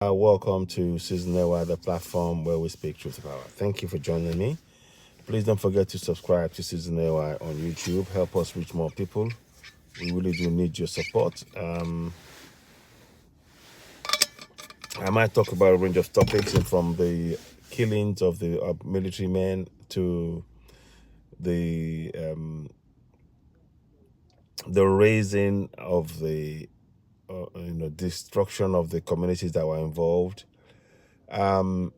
Welcome to Season Newa, the platform where we speak truth to power. Thank you for joining me. Please don't forget to subscribe to Season Newa on YouTube. Help us reach more people. We really do need your support. I might talk about a range of topics, and from the killings of the military men to the raising of the destruction of the communities that were involved. The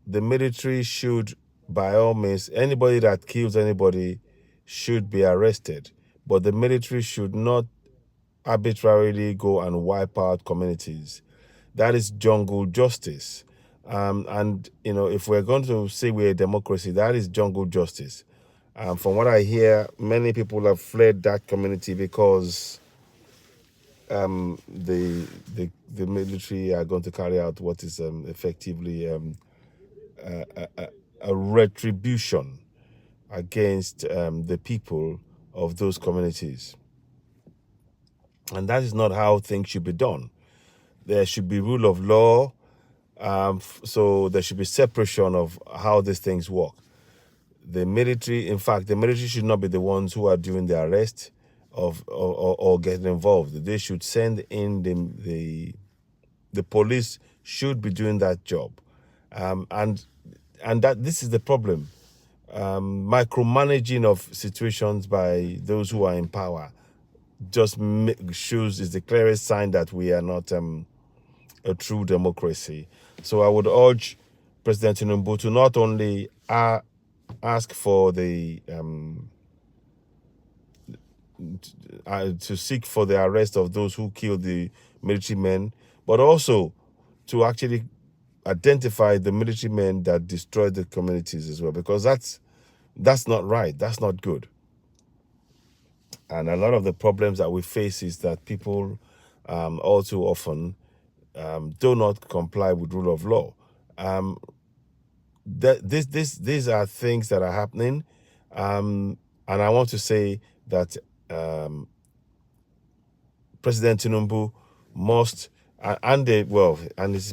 military should, by all means, anybody that kills anybody should be arrested. But the military should not arbitrarily go and wipe out communities. That is jungle justice. And, if we're going to say we're a democracy, that is jungle justice. From what I hear, many people have fled that community because the military are going to carry out what is effectively a retribution against the people of those communities. And that is not how things should be done. There should be rule of law, so there should be separation of how these things work. The military, in fact, the military should not be the ones who are doing the arrest or getting involved. They should send in the police should be doing that job, and that this is the problem. Micromanaging of situations by those who are in power just shows is the clearest sign that we are not a true democracy. So I would urge President Tinubu to not only ask for the to seek for the arrest of those who killed the military men, but also to actually identify the military men that destroyed the communities as well, because that's not right. That's not good. And a lot of the problems that we face is that people all too often do not comply with rule of law. These are things that are happening, and I want to say that President Tinubu must and his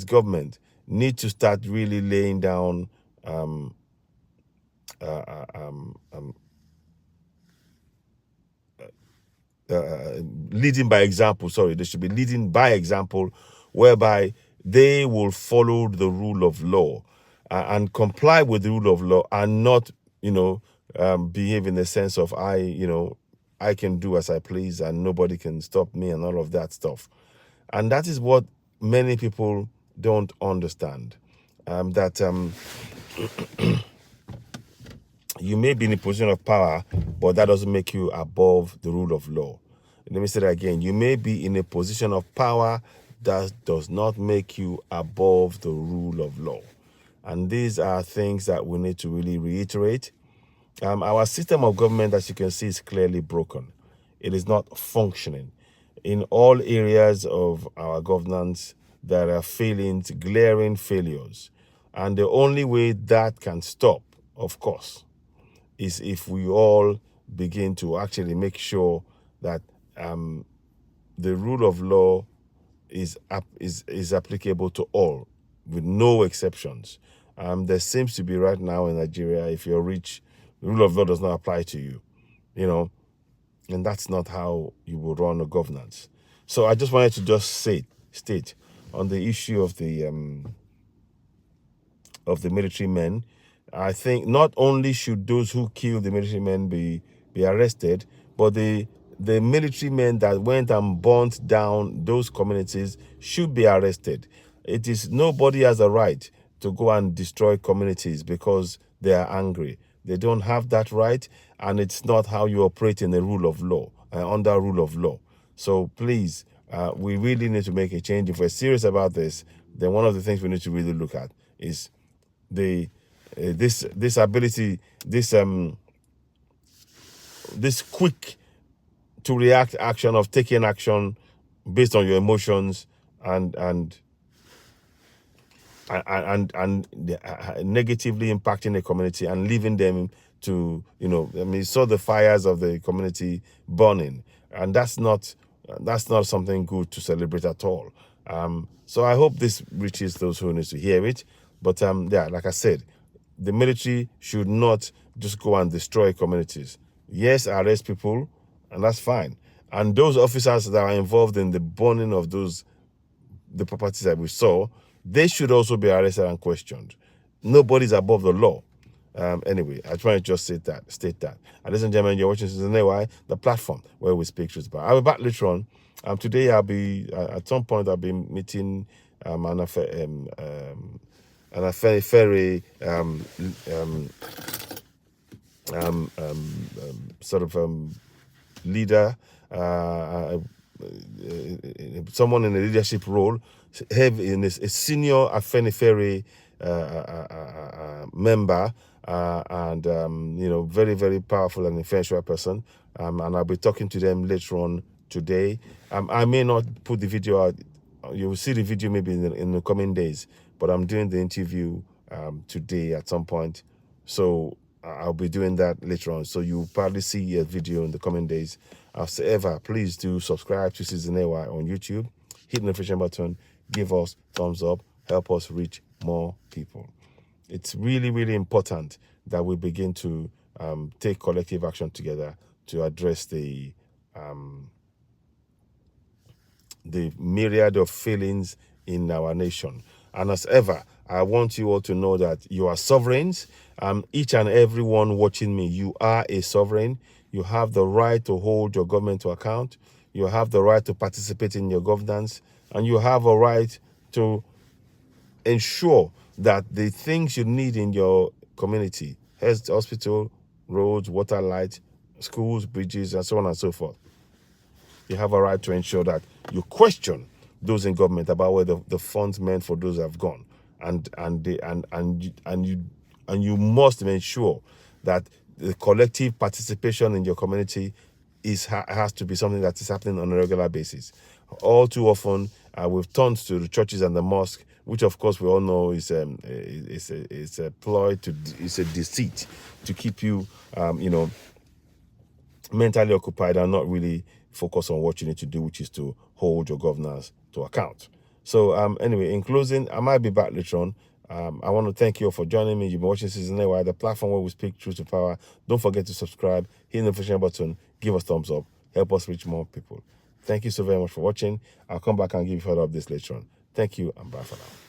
government need to start really laying down leading by example. Sorry, they should be leading by example, whereby they will follow the rule of law and comply with the rule of law, and not, behave in the sense of I can do as I please and nobody can stop me and all of that stuff. And that is what many people don't understand. That you may be in a position of power, but that doesn't make you above the rule of law. Let me say that again. You may be in a position of power, that does not make you above the rule of law. And these are things that we need to really reiterate. Our system of government, as you can see, is clearly broken. It is not functioning. In all areas of our governance, there are failings, glaring failures. And the only way that can stop, of course, is if we all begin to actually make sure that the rule of law is applicable to all, with no exceptions. There seems to be right now in Nigeria, if you're rich, the rule of law does not apply to you, and that's not how you will run a governance. So I just wanted to just state on the issue of the military men. I think not only should those who killed the military men be arrested, but the military men that went and burnt down those communities should be arrested. It is, nobody has a right to go and destroy communities because they are angry. They don't have that right, and it's not how you operate in the rule of law, under rule of law. So please, we really need to make a change. If we're serious about this, then one of the things we need to really look at is this ability, this quick to react action of taking action based on your emotions and negatively impacting the community and leaving them to, you saw the fires of the community burning, and that's not something good to celebrate at all. So I hope this reaches those who need to hear it. But yeah, like I said, the military should not just go and destroy communities. Yes, arrest people, and that's fine. And those officers that are involved in the burning of the properties that we saw, they should also be arrested and questioned. Nobody's above the law. Anyway, I try to just state that. And ladies and gentlemen, you're watching Citizen AY, the platform where we speak truth. But I'll be back later on. Today I'll be at some point I'll be meeting an Afenifere sort of leader, someone in a leadership role, have in a senior Afenifere member, and very, very powerful and influential person. And I'll be talking to them later on today. I may not put the video out. You will see the video maybe in the coming days, but I'm doing the interview today at some point. So I'll be doing that later on. So you'll probably see a video in the coming days. However, please do subscribe to Citizen AY on YouTube. Hit the notification button. Give us thumbs up. Help us reach more people. It's really, really important that we begin to take collective action together to address the myriad of failings in our nation. And as ever, I want you all to know that you are sovereigns. Each and every one watching me, you are a sovereign. You have the right to hold your government to account. You have the right to participate in your governance. And you have a right to ensure that the things you need in your community, health, hospital, roads, water, light, schools, bridges, and so on and so forth, you have a right to ensure that you question those in government about where the funds meant for those have gone, and you must make sure that the collective participation in your community has to be something that is happening on a regular basis. All too often, we've turned to the churches and the mosque, which of course we all know is a ploy it's a deceit to keep you mentally occupied and not really focus on what you need to do, which is to hold your governors to account. So anyway, in closing, I might be back later on. I want to thank you all for joining me. You've been watching Citizen AY, the platform where we speak truth to power. Don't forget to subscribe, hit the notification button, give us thumbs up, help us reach more people. Thank you so very much for watching. I'll come back and give you further updates later on. Thank you, and bye for now.